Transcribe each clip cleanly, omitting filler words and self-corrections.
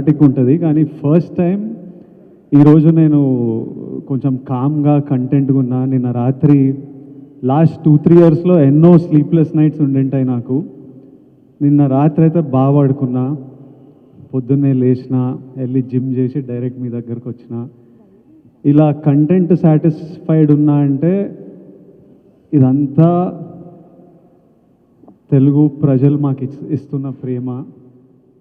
Chaotic ఉంటుంది, కానీ first time ఈరోజు నేను కొంచెం కామ్గా కంటెంట్గా ఉన్నా. నిన్న రాత్రి లాస్ట్ 2-3 ఇయర్స్లో ఎన్నో స్లీప్లెస్ నైట్స్ ఉండింటాయి నాకు. నిన్న రాత్రి అయితే బాగా పడుకున్నా, పొద్దున్నే లేచిన, వెళ్ళి జిమ్ చేసి డైరెక్ట్ మీ దగ్గరకు వచ్చిన. ఇలా కంటెంట్ సాటిస్ఫైడ్ ఉన్నా అంటే ఇదంతా తెలుగు ప్రజలు మాకు ఇస్తున్న ప్రేమ.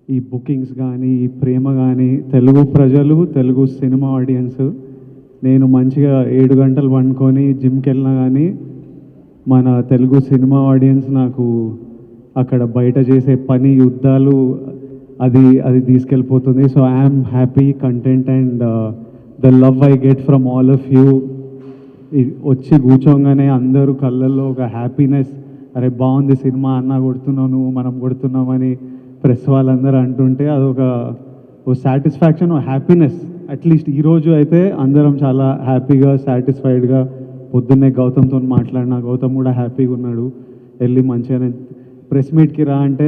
ఈ బుకింగ్స్ కానీ, ఈ ప్రేమ కానీ, తెలుగు ప్రజలు, తెలుగు సినిమా ఆడియన్స్. నేను మంచిగా 7 గంటలు వండుకొని జిమ్కి వెళ్ళినా కానీ మన తెలుగు సినిమా ఆడియన్స్ నాకు అక్కడ బయట చేసే పని, యుద్ధాలు, అది తీసుకెళ్ళిపోతుంది. So I'm happy, content and the love I get from all of you. వచ్చి కూర్చోగానే అందరూ కళ్ళల్లో ఒక హ్యాపీనెస్, అరే బాగుంది సినిమా, అన్న కొడుతున్నావు నువ్వు, మనం కొడుతున్నామని ప్రెస్ వాళ్ళందరూ అంటుంటే అదొక సాటిస్ఫాక్షన్, హ్యాపీనెస్. అట్లీస్ట్ ఈరోజు అయితే అందరం చాలా హ్యాపీగా, సాటిస్ఫైడ్గా. పొద్దున్నే గౌతమ్తో మాట్లాడినా, గౌతమ్ కూడా హ్యాపీగా ఉన్నాడు. వెళ్ళి మంచిగానే ప్రెస్ మీట్కి రా అంటే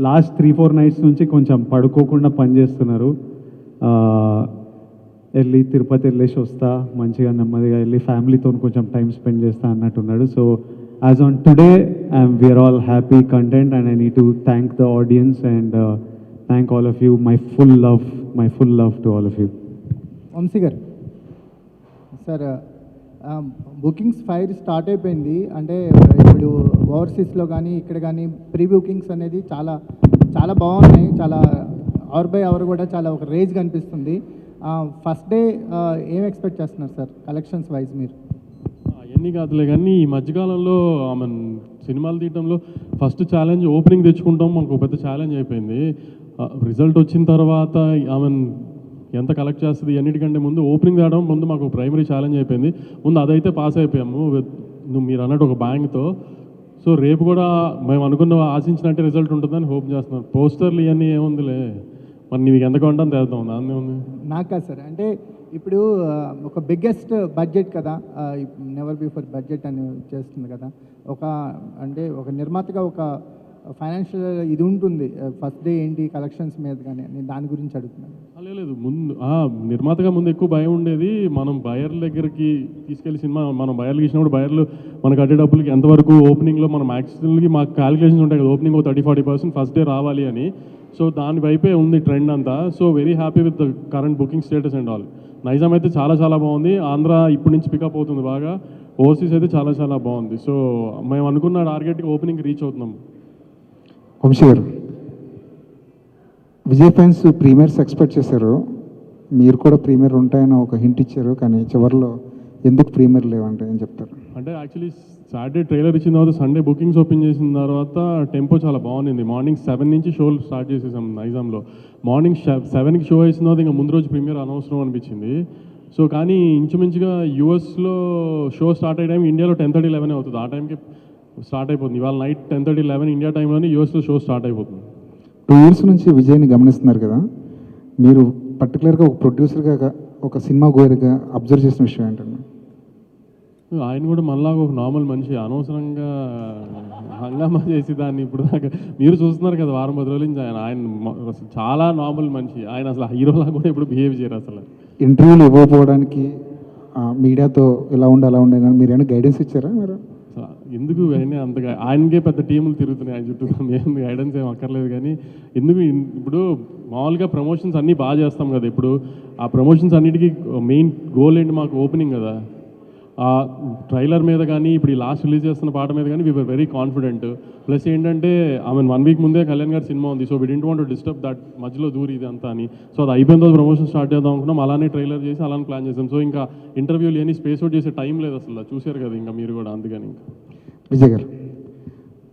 లాస్ట్ 3-4 నైట్స్ నుంచి కొంచెం పడుకోకుండా పనిచేస్తున్నారు. వెళ్ళి తిరుపతి వెళ్ళేసి వస్తా, మంచిగా నెమ్మదిగా వెళ్ళి ఫ్యామిలీతో కొంచెం టైం స్పెండ్ చేస్తా అన్నట్టున్నాడు. So as on today we're all happy, content, and I need to thank the audience and thank all of you. My full love to all of you. Vamsi garu, sir bookings fire start అయిపోయింది అంటే ఇప్పుడు ఓవర్సీస్లో కానీ ఇక్కడ కానీ pre bookings అనేది చాలా చాలా బాగున్నాయి. చాలా అవర్ బై అవర్ కూడా చాలా ఒక రేజ్ కనిపిస్తుంది. ఫస్ట్ డే ఏం ఎక్స్పెక్ట్ చేస్తున్నారు సార్ కలెక్షన్స్ వైజ్ మీరు? అవన్నీ కాదులే కానీ ఈ మధ్యకాలంలో సినిమాలు తీయటంలో ఫస్ట్ ఛాలెంజ్ ఓపెనింగ్ తెచ్చుకుంటాం, మాకు పెద్ద ఛాలెంజ్ అయిపోయింది. రిజల్ట్ వచ్చిన తర్వాత ఎంత కలెక్ట్ చేస్తుంది అన్నిటికంటే ముందు ఓపెనింగ్ తేవడం ముందు మాకు ప్రైమరీ ఛాలెంజ్ అయిపోయింది. ముందు అదైతే పాస్ అయిపోయాము మీరు అన్నట్టు ఒక బ్యాంక్తో. సో రేపు కూడా మేము అనుకున్న ఆశించినట్టే రిజల్ట్ ఉంటుందని హోప్ చేస్తున్నాం. పోస్టర్లు ఇవన్నీ ఏముందిలే, మరి నీకు ఎంత కొంటాను తెద్దాం, దాన్ని ఉంది. నాకు కాదు సార్, అంటే ఇప్పుడు ఒక బిగ్గెస్ట్ బడ్జెట్ కదా, నెవర్ బిఫోర్ బడ్జెట్ అని చేస్తుంది కదా, అంటే ఒక నిర్మాతగా ఒక ఫైనాన్షియల్ ఇది ఉంటుంది. ఫస్ట్ డే ఏంటి కలెక్షన్స్ మీద కానీ నేను దాని గురించి అడుగుతున్నాను. లేదు ముందు నిర్మాతగా ముందు ఎక్కువ భయం ఉండేది. మనం బయర్ల దగ్గరికి తీసుకెళ్లి సినిమా మనం బయర్లు ఇచ్చినప్పుడు బయర్లు మనకు అడ్డే డబ్బులకి ఎంతవరకు ఓపెనింగ్లో మనం యాక్చువల్గా మాకు క్యాలిక్యులేషన్స్ ఉంటాయి కదా, ఓపెనింగ్ 30-40% ఫస్ట్ డే రావాలి అని. సో దాని వైపే ఉంది ట్రెండ్ అంతా. So very happy with the current booking status and all. Nizam అయితే చాలా చాలా బాగుంది. ఆంధ్ర ఇప్పటి నుంచి పికప్ అవుతుంది బాగా. ఓవర్సీస్ అయితే చాలా చాలా బాగుంది. సో మేము అనుకున్న టార్గెట్కి ఓపెనింగ్ రీచ్ అవుతున్నాం. వంశీ గారు, విజయ్ ఫ్యాన్స్ ప్రీమియర్స్ ఎక్స్పెక్ట్ చేశారు, మీరు కూడా ప్రీమియర్ ఉంటాయని ఒక హింట్ ఇచ్చారు, కానీ చివరిలో ఎందుకు ప్రీమియర్ లేవంటే ఏం చెప్తారు? అంటే యాక్చువల్లీ సాటర్డే ట్రైలర్ ఇచ్చిన తర్వాత సండే బుకింగ్స్ ఓపెన్ చేసిన తర్వాత టెంపో చాలా బాగుంది. మార్నింగ్ 7 నుంచి షోలు స్టార్ట్ చేసేసాం నైజాంలో. మార్నింగ్ 7కి షో వేసిన తర్వాత ఇంకా ముందు రోజు ప్రీమియర్ అనవసరం అనిపించింది. సో కానీ ఇంచుమించుగా యూఎస్లో షో స్టార్ట్ అయ్యే టైం ఇండియాలో 10:30-11 అవుతుంది. ఆ టైంకి స్టార్ట్ అయిపోతుంది. ఇవాళ నైట్ 10:30-11 ఇండియా టైంలోనే యూఎస్లో షో స్టార్ట్ అయిపోతుంది. 2 years నుంచి విజయ్ని గమనిస్తున్నారు కదా, మీరు పర్టికులర్గా ఒక ప్రొడ్యూసర్గా, ఒక సినిమా గోయర్గా అబ్జర్వ్ చేసిన విషయం ఏంటంటే ఆయన కూడా మళ్ళా ఒక నార్మల్ మనిషి, అనవసరంగా హంగామా చేసి దాన్ని ఇప్పుడు దాకా మీరు చూస్తున్నారు కదా వారం 10 రోజుల నుంచి ఆయన అసలు చాలా నార్మల్ మనిషి. ఆయన అసలు హీరోలా కూడా ఇప్పుడు బిహేవ్ చేయరు. అసలు ఇంటర్వ్యూలు ఇవ్వకపోవడానికి మీడియాతో ఇలా ఉండి అలా ఉండే మీరు ఏమైనా గైడెన్స్ ఇచ్చారా? మీరు ఎందుకు అయినా అంతగా ఆయనకే పెద్ద టీములు తిరుగుతున్నాయి ఆయన చుట్టూ, మేము గైడెన్స్ ఏం అక్కర్లేదు. కానీ ఎందుకు ఇప్పుడు మామూలుగా ప్రమోషన్స్ అన్నీ బాగా చేస్తాం కదా, ఇప్పుడు ఆ ప్రమోషన్స్ అన్నిటికీ మెయిన్ గోల్ ఏంటి మాకు ఓపెనింగ్ కదా. ఆ ట్రైలర్ మీద కానీ ఇప్పుడు ఈ లాస్ట్ రిలీజ్ చేస్తున్న పాట మీద కానీ వీఆర్ వెరీ కాన్ఫిడెంట్. ప్లస్ ఏంటంటే 1 week ముందే కళ్యాణ్ గారి సినిమా ఉంది. So we didn't want to disturb that, మధ్యలో దూరి ఇది అంతా అని. సో అది అయిపోయిన రోజు ప్రమోషన్ స్టార్ట్ చేద్దాం అనుకున్నాం. అలానే ట్రైలర్ చేసి అలానే ప్లాన్ చేసాం. సో ఇంకా ఇంటర్వ్యూలు ఏని స్పేస్ అవుట్ చేసే టైం లేదు అసలు, చూశారు కదా ఇంకా మీరు కూడా. అందుకని ఇంకా విజయ్ గారు,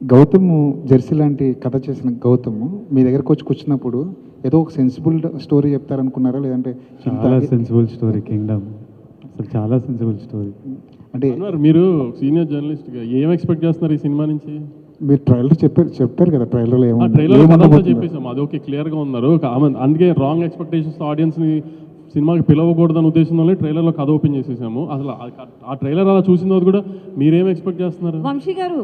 గౌతమ్ జెర్సీ లాంటి కథ చేసిన గౌతమ్ మీ దగ్గరకు వచ్చి కూర్చున్నప్పుడు ఏదో ఒక సెన్సిబుల్ స్టోరీ చెప్తారనుకున్నారా, లేదంటే చాలా సెన్సిబుల్ స్టోరీ కింగ్డమ్, అసలు చాలా సెన్సిబుల్ స్టోరీ. అంటే మీరు సీనియర్ జర్నలిస్ట్గా ఏం ఎక్స్పెక్ట్ చేస్తున్నారు ఈ సినిమా నుంచి? మీరు ట్రైలర్ చెప్పారు కదా, ట్రైలర్లో ట్రైలర్ చెప్పేసాం, అది ఓకే క్లియర్గా ఉన్నారు. అందుకే రాంగ్ ఎక్స్పెక్టేషన్స్ ఆడియన్స్ని సినిమాకి పిలవకూడదని ఉద్దేశంలోనే ట్రైలర్లో కథ ఓపెన్ చేసేసాము. అసలు ఆ ట్రైలర్ అలా చూసిన తర్వాత కూడా మీరేం ఎక్స్పెక్ట్ చేస్తున్నారు? వంశీ గారు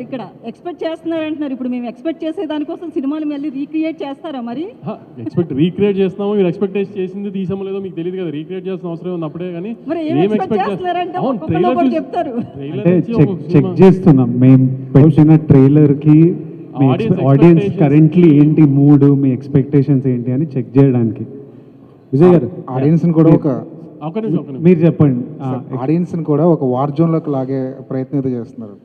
ఇక్కడ ఎక్స్పెక్ట్ చేస్తున్నారు అంటున్నారు. ఇప్పుడు మేము ఎక్స్పెక్ట్ చేసే దానికోసం సినిమాలు మళ్ళీ రీక్రియేట్ చేస్తారా మరి? రీక్రియేట్ చేస్తున్నాము, మీరు ఎక్స్పెక్ట్ చేసింది తీసామో లేదో మీకు తెలియదు కదా, రీక్రియేట్ చేసిన అవసరం ఉంది అప్పుడే. కానీ మరి ఏం ఎక్స్పెక్ట్ చేస్తున్నారంటే ఒక్కొక్కరు ఒకటి చెప్తారు. అంటే చెక్ చేస్తున్నాం మేము పెట్టిన ట్రైలర్కి ఆడియన్స్ కరెంట్లీ ఏంటి మూడ్, మీ ఎక్స్పెక్టేషన్స్ ఏంటి అని చెక్ చేయడానికి. విజయ్ గారు, ఆడియన్స్ని కూడా మీరు చెప్పండి. ఆడియన్స్ని కూడా ఒక వార్ జోన్లోకి లాగే ప్రయత్నం ఏదో చేస్తున్నారు.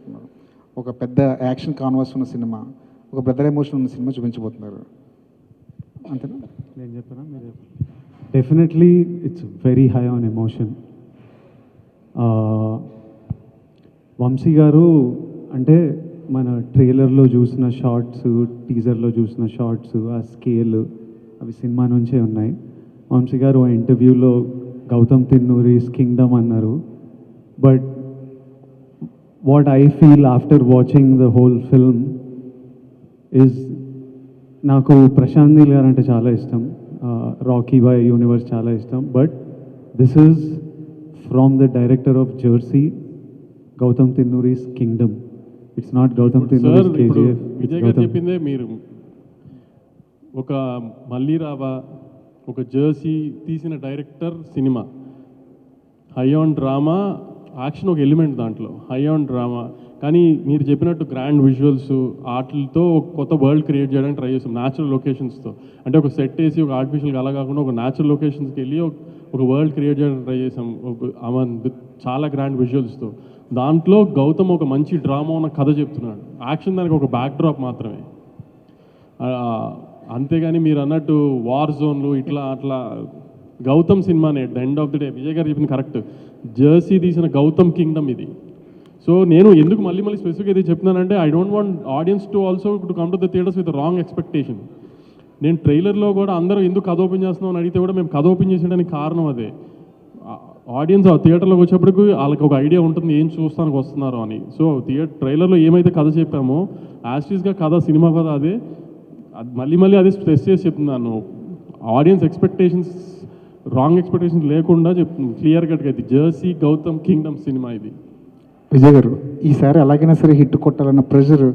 ఒక పెద్ద యాక్షన్ కాన్వాస్ ఉన్న సినిమా, ఒక బ్రదర్ ఎమోషన్ ఉన్న సినిమా చూపించబోతున్నారు అంతేనా? నేను చెప్పనా మీరు definitely it's very high on emotion. Vamshi garu అంటే మన ట్రైలర్లో చూసిన షార్ట్స్, టీజర్లో చూసిన షార్ట్స్, ఆ స్కేల్ అవి సినిమా నుంచే ఉన్నాయి. వంశీ గారు ఆ ఇంటర్వ్యూలో గౌతమ్ తిన్నూరిస్ కింగ్డమ్ అన్నారు. But what I feel after watching the whole film is, నాకు ప్రశాంత్ నీల్ గారు అంటే చాలా ఇష్టం, రాకీ బాయ్ యూనివర్స్ చాలా ఇష్టం. But this is from the director of Jersey, Gautam Tinnuri's Kingdom. It's not Gautam Tinnuri's KGF. Vijay garu చెప్పిందే మీరు ఒక మళ్ళీ రావా, ఒక జెర్సీ తీసిన డైరెక్టర్ సినిమా, హై ఆన్ డ్రామా, యాక్షన్ ఒక ఎలిమెంట్ దాంట్లో, హై ఆన్ డ్రామా. కానీ మీరు చెప్పినట్టు గ్రాండ్ విజువల్స్ ఆటలతో ఒక కొత్త వరల్డ్ క్రియేట్ చేయడానికి ట్రై చేస్తాం, న్యాచురల్ లొకేషన్స్తో. అంటే ఒక సెట్ వేసి ఒక ఆర్టిఫిషియల్గా అలా కాకుండా ఒక న్యాచురల్ లొకేషన్స్కి వెళ్ళి ఒక వరల్డ్ క్రియేట్ చేయడానికి ట్రై చేసాం, చాలా గ్రాండ్ విజువల్స్తో. దాంట్లో గౌతమ్ ఒక మంచి డ్రామా ఉన్న కథ చెప్తున్నాడు, యాక్షన్ దానికి ఒక బ్యాక్ డ్రాప్ మాత్రమే. అంతేగాని మీరు అన్నట్టు వార్ జోన్లు ఇట్లా అట్లా గౌతమ్ సినిమానే the end of the day. Vijay గారు చెప్పింది కరెక్ట్, జెర్సీ తీసిన గౌతమ్ కింగ్డమ్ ఇది. సో నేను ఎందుకు మళ్ళీ స్పెసిఫిక్గా ఇది చెప్తున్నానంటే, I don't want audience to also to come to the theatres with wrong expectation. నేను ట్రైలర్లో కూడా అందరూ ఎందుకు కథ ఓపెన్ చేస్తున్నాం అని అడిగితే కూడా మేము కథ ఓపెన్ చేసేయడానికి కారణం అదే. ఆడియన్స్ ఆ థియేటర్లోకి వచ్చేప్పటికి వాళ్ళకి ఒక ఐడియా ఉంటుంది ఏం చూస్తానికి వస్తున్నారు అని. సో ట్రైలర్లో ఏమైతే కథ చెప్పామో యాస్టీస్గా కథ, సినిమా కథ అదే. మళ్ళీ అదే స్ట్రెస్ చేసి చెప్తున్నాను, ఆడియన్స్ ఎక్స్పెక్టేషన్స్, రాంగ్ ఎక్స్పెక్టేషన్స్ లేకుండా క్లియర్ కట్గా ఇది జెర్సీ గౌతమ్ కింగ్డమ్ సినిమా ఇది. విజయ్ గారు, ఈసారి ఎలాగైనా సరే హిట్ కొట్టాలన్న ప్రెషర్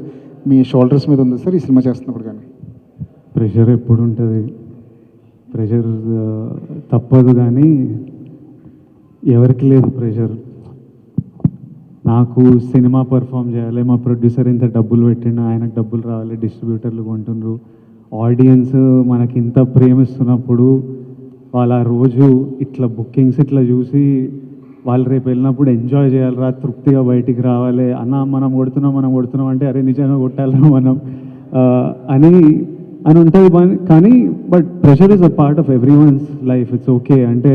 మీ షోల్డర్స్ మీద ఉంది సార్ ఈ సినిమా చేస్తున్నప్పుడు? కానీ ప్రెషర్ ఎప్పుడు ఉంటుంది, ప్రెషర్ తప్పదు, కానీ ఎవరికి లేదు ప్రెషర్. నాకు సినిమా పర్ఫామ్ చేయాలి, మా ప్రొడ్యూసర్ ఇంత డబ్బులు పెట్టిండు, ఆయనకు డబ్బులు రావాలి, డిస్ట్రిబ్యూటర్లు కొంటున్నారు, ఆడియన్స్ మనకి ఇంత ప్రేమిస్తున్నప్పుడు వాళ్ళ రోజు ఇట్లా బుకింగ్స్ ఇట్లా చూసి వాళ్ళు రేపు వెళ్ళినప్పుడు ఎంజాయ్ చేయాలిరా, తృప్తిగా బయటికి రావాలి. అన్న మనం కొడుతున్నాం అంటే అరే నిజంగా కొట్టాలి మనం అని ఉంటుంది. కానీ but pressure is a part of every one's life. It's okay. అంటే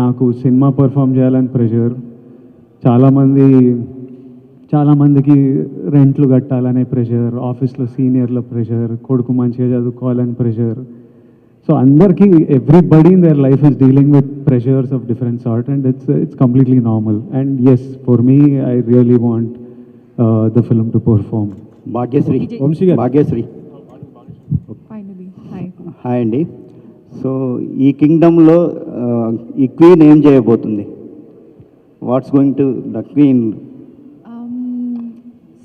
నాకు సినిమా పర్ఫామ్ చేయాలని ప్రెషర్, చాలామందికి రెంట్లు కట్టాలనే ప్రెషర్, ఆఫీస్లో సీనియర్ల ప్రెషర్, కొడుకు మంచిగా చదువుకోవాలని ప్రెషర్. సో అందరికీ everybody in their life is dealing with pressures of different sort and it's completely normal. And yes, for me I really want the film to perform. Bhagyashree, Bhagyashree hi అండి. So ఈ కింగ్డమ్లో ఈ queen ఏం చేయబోతుంది? What's going to the queen?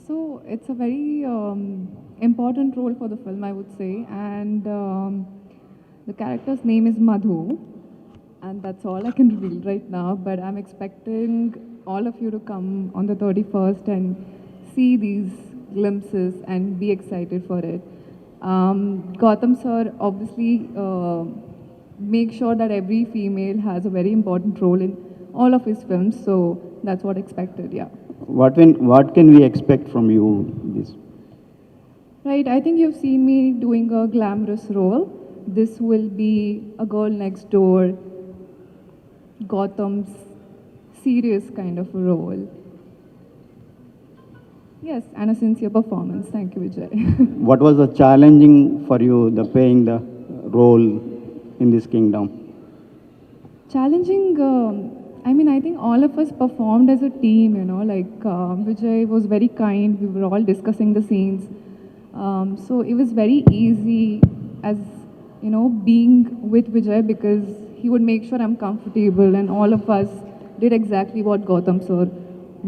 So it's a very important role for the film, I would say, and the character's name is Madhu, and that's all I can reveal right now, but I'm expecting all of you to come on the 31st and see these glimpses and be excited for it. Gautam sir obviously make sure that every female has a very important role in all of his films, so that's what expected. Yeah. What can we expect from you this? Right, I think you've seen me doing a glamorous role. This will be a girl next door, Gautam's serious kind of role. Yes, and a sincere performance. Thank you, Vijay. What was the challenging for you, the playing the role in this kingdom? Challenging, I mean, I think all of us performed as a team, you know, like Vijay was very kind. We were all discussing the scenes. So it was very easy as, you know, being with Vijay because he would make sure I'm comfortable, and all of us did exactly what Gautam sir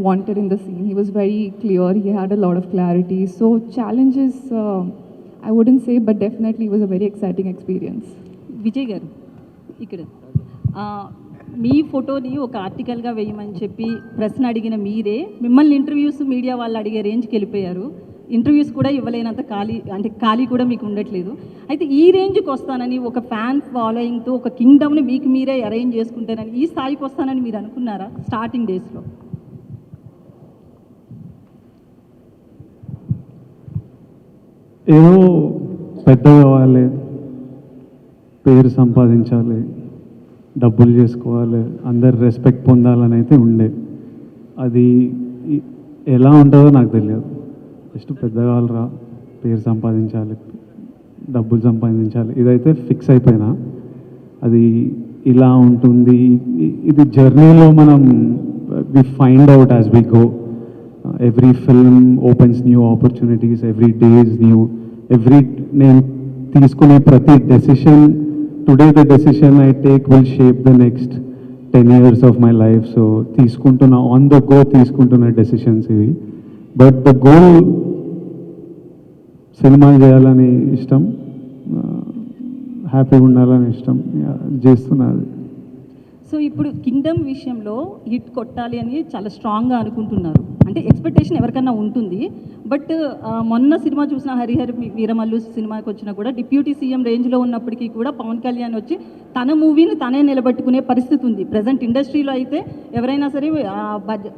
wanted in the scene. He was very clear, he had a lot of clarity. So challenges, I wouldn't say, but definitely it was a very exciting experience. Vijay గారు ఇక్కడ మీ ఫోటోని ఒక ఆర్టికల్గా వేయమని చెప్పి ప్రశ్న అడిగిన మీరే మిమ్మల్ని ఇంటర్వ్యూస్ మీడియా వాళ్ళు అడిగే రేంజ్కి వెళ్ళిపోయారు. ఇంటర్వ్యూస్ కూడా ఇవ్వలేనంత ఖాళీ కూడా మీకు ఉండట్లేదు. అయితే ఈ రేంజ్కి వస్తానని, ఒక ఫ్యాన్ ఫాలోయింగ్తో ఒక కింగ్డమ్ని మీకు మీరే అరేంజ్ చేసుకుంటానని, ఈ స్థాయికి వస్తానని మీరు అనుకున్నారా స్టార్టింగ్ డేస్లో? ఏదో పెద్దగా కావాలి, పేరు సంపాదించాలి, డబ్బులు చేసుకోవాలి, అందరు రెస్పెక్ట్ పొందాలని అయితే ఉండే. అది ఎలా ఉంటుందో నాకు తెలియదు. జస్ట్ పెద్దగా కావాలరా, పేరు సంపాదించాలి, డబ్బులు సంపాదించాలి, ఇదైతే ఫిక్స్ అయిపోయినా. అది ఇలా ఉంటుంది. ఇది జర్నీలో మనం we find out as we go. Every film opens new opportunities, every day is new. నేను తీసుకునే ప్రతి decision, today the decision I take will shape the next 10 years of my life. So తీసుకుంటున్న ఆన్ ద గో తీసుకుంటున్న decisions ఇవి. But the goal సినిమాలు చేయాలని ఇష్టం, హ్యాపీగా ఉండాలని ఇష్టం, చేస్తున్నది. సో ఇప్పుడు కింగ్డమ్ విషయంలో హిట్ కొట్టాలి అని చాలా స్ట్రాంగ్గా అనుకుంటున్నారు. అంటే ఎక్స్పెక్టేషన్ ఎవరికన్నా ఉంటుంది. బట్ మొన్న సినిమా చూసిన హరిహర వీరమల్లు సినిమాకి వచ్చినా కూడా డిప్యూటీ సీఎం రేంజ్లో ఉన్నప్పటికీ కూడా పవన్ కళ్యాణ్ వచ్చి తన మూవీని తనే నిలబెట్టుకునే పరిస్థితి ఉంది. ప్రజెంట్ ఇండస్ట్రీలో అయితే ఎవరైనా సరే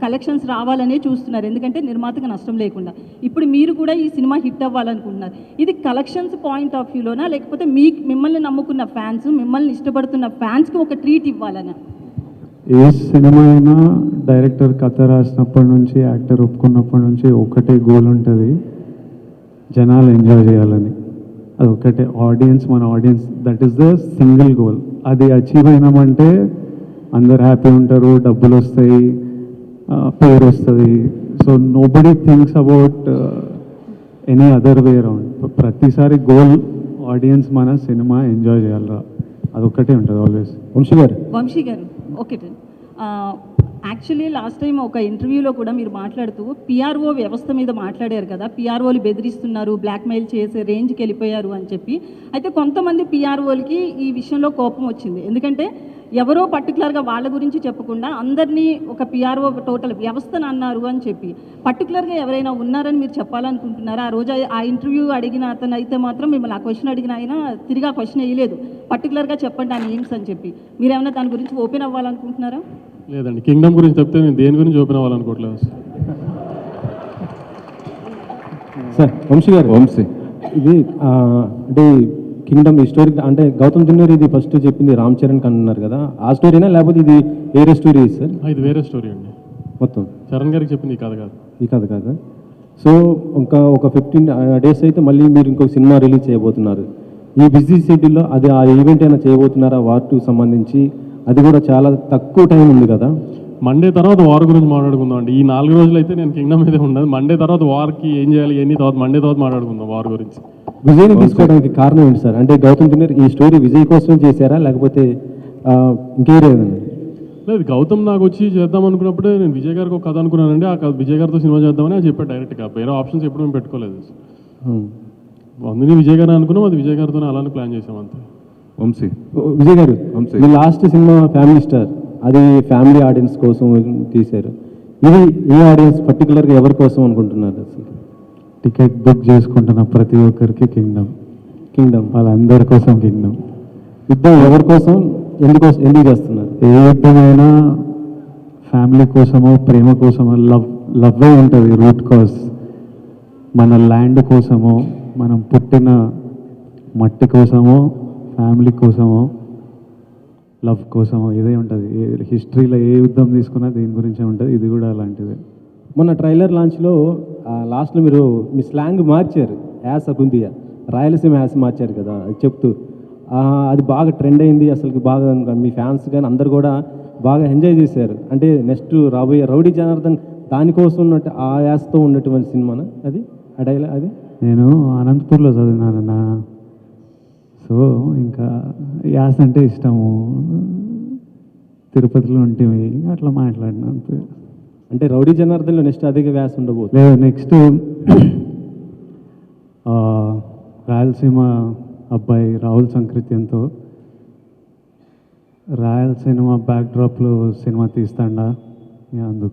కలెక్షన్స్ రావాలనే చూస్తున్నారు, ఎందుకంటే నిర్మాతకు నష్టం లేకుండా. ఇప్పుడు మీరు కూడా ఈ సినిమా హిట్ అవ్వాలనుకుంటున్నారు. ఇది కలెక్షన్స్ పాయింట్ ఆఫ్ వ్యూలోనా, లేకపోతే మిమ్మల్ని నమ్ముకున్న ఫ్యాన్స్, మిమ్మల్ని ఇష్టపడుతున్న ఫ్యాన్స్కి ఒక ట్రీట్ ఇవ్వాలనా? ఏ సినిమా అయినా డైరెక్టర్ కథ రాసినప్పటి నుంచి, యాక్టర్ ఒప్పుకున్నప్పటి నుంచి ఒకటే గోల్ ఉంటుంది, జనాలు ఎంజాయ్ చేయాలని. అది ఒకటే ఆడియన్స్, మన audience, that is the single goal. అది అచీవ్ అయినామంటే అందరు హ్యాపీ ఉంటారు, డబ్బులు వస్తాయి, పేరు వస్తుంది. So nobody thinks about any other way around. ప్రతిసారి గోల్ ఆడియన్స్ మన సినిమా ఎంజాయ్ చేయాలరా, అదొక్కటే ఉంటుంది ఆల్వేస్. వంశీ గారు ఓకే. యాక్చువల్లీ లాస్ట్ టైం ఒక ఇంటర్వ్యూలో కూడా మీరు మాట్లాడుతూ పిఆర్ఓ వ్యవస్థ మీద మాట్లాడారు కదా, పిఆర్ఓలు బెదిరిస్తున్నారు, బ్లాక్మెయిల్ చేసే రేంజ్కి వెళ్ళిపోయారు అని చెప్పి. అయితే కొంతమంది పిఆర్ఓలకి ఈ విషయంలో కోపం వచ్చింది. ఎందుకంటే ఎవరో పర్టికులర్గా వాళ్ళ గురించి చెప్పకుండా అందరినీ ఒక పిఆర్ఓ టోటల్ వ్యవస్థను అన్నారు అని చెప్పి, పర్టికులర్గా ఎవరైనా ఉన్నారని మీరు చెప్పాలనుకుంటున్నారా? ఆ రోజు ఆ ఇంటర్వ్యూ అడిగిన అతను అయితే మాత్రం మిమ్మల్ని ఆ క్వశ్చన్ అడిగిన ఆయన తిరిగి ఆ క్వశ్చన్ వేయలేదు, పర్టికులర్గా చెప్పండి ఆ నేమ్స్ అని చెప్పి. మీరేమైనా దాని గురించి ఓపెన్ అవ్వాలనుకుంటున్నారా? లేదండి, కింగ్డమ్ గురించి చెప్తే నేను దేని గురించి ఓపెన్ అవ్వాలనుకోవట్లేదు. సార్ వంశీ ఇది అంటే కింగ్డమ్ ఈ స్టోరీ అంటే గౌతమ్ తిన్నర్ ఇది ఫస్ట్ చెప్పింది రామ్ చరణ్ అన్నారు కదా, ఆ స్టోరీనా లేకపోతే ఇది వేరే స్టోరీ సార్? ఇది వేరే స్టోరీ అండి. మొత్తం చరణ్ గారికి చెప్పింది ఈ కథ కాదు. ఈ కథ కాదా? సో ఇంకా ఒక 15 days అయితే మళ్ళీ మీరు ఇంకొక సినిమా రిలీజ్ చేయబోతున్నారు. ఈ బిజీ షెడ్యూల్లో అది ఆ ఈవెంట్ అయినా చేయబోతున్నారా వార్ 2 సంబంధించి? అది కూడా చాలా తక్కువ టైం ఉంది కదా. మండే తర్వాత వార్ గురించి మాట్లాడుకుందాం అండి. ఈ 4 రోజులు అయితే నేను కింగ్డమ్ అయితే ఉండదు. మండే తర్వాత వార్కి ఏం చేయాలి ఎన్ని తర్వాత మండే తర్వాత మాట్లాడుకుందాం వార్ గురించి. విజయ్ని తీసుకోవడానికి కారణం ఏంటి సార్? అంటే గౌతమ్ తిన్నర్ ఈ స్టోరీ విజయ్ కోసం చేశారా లేకపోతే ఇంకేరేదండి? లేదు, గౌతమ్ నాకు వచ్చి చేద్దాం అనుకున్నప్పుడే నేను విజయ్ గారికి ఒక కథ అనుకున్నానండి. ఆ కథ విజయ్ గారితో సినిమా చేద్దామని అది చెప్పాడు డైరెక్ట్గా. వేరే ఆప్షన్స్ ఎప్పుడు మేము పెట్టుకోలేదు. అందుకని విజయ్ గారు అనుకున్నాం, అది విజయ్ గారితో అలానే ప్లాన్ చేసాం అంతే. విజయ్ గారు మీ లాస్ట్ సినిమా ఫ్యామిలీ స్టార్, అది ఫ్యామిలీ ఆడియన్స్ కోసం తీశారు. ఇది ఏ ఆడియన్స్ పర్టికులర్గా ఎవరి కోసం అనుకుంటున్నారు అసలు? టికెట్ బుక్ చేసుకుంటున్న ప్రతి ఒక్కరికి కింగ్డమ్ వాళ్ళందరి కోసం కింగ్డమ్. యుద్ధం ఎవరి కోసం, ఎందుకు చేస్తున్నారు? ఏ యుద్ధమైనా ఫ్యామిలీ కోసమో ప్రేమ కోసమో, లవ్వే ఉంటుంది రూట్ కాజ్. మన ల్యాండ్ కోసమో, మనం పుట్టిన మట్టి కోసమో, ఫ్యామిలీ కోసమో, లవ్ కోసమో ఇదే ఉంటుంది. హిస్టరీలో ఏ యుద్ధం తీసుకున్నా దీని గురించే ఉంటుంది. ఇది కూడా అలాంటిదే. మొన్న ట్రైలర్ లాంచ్లో లాస్ట్లో మీరు మీ స్లాంగ్ మార్చారు, యాస కుందియా రాయలసీమ యాస మార్చారు కదా, అది చెప్తూ అది బాగా ట్రెండ్ అయింది. అసలు బాగా మీ ఫ్యాన్స్ కానీ అందరు కూడా బాగా ఎంజాయ్ చేశారు. అంటే నెక్స్ట్ రాబోయే రౌడీ జనార్దన్ దానికోసం ఉన్నట్టు ఆ యాసతో ఉన్నటువంటి సినిమానా అది? ఆ డైలాగ్ అది నేను అనంతపూర్లో చదివినానన్నా. సో సో ఇంకా యాస అంటే ఇష్టము, తిరుపతిలో ఉంటేవి అట్లా మాట్లాడిన అంతే. అంటే రౌడీ జనార్దన్లో నెక్స్ట్ అధిక వ్యాస ఉండబోతుంది. లేదు, నెక్స్ట్ రాయలసీమ అబ్బాయి రాహుల్ సంకృత్యంతో రాయలసీమ బ్యాక్డ్రాప్లో సినిమా తీస్తాడా అందుకు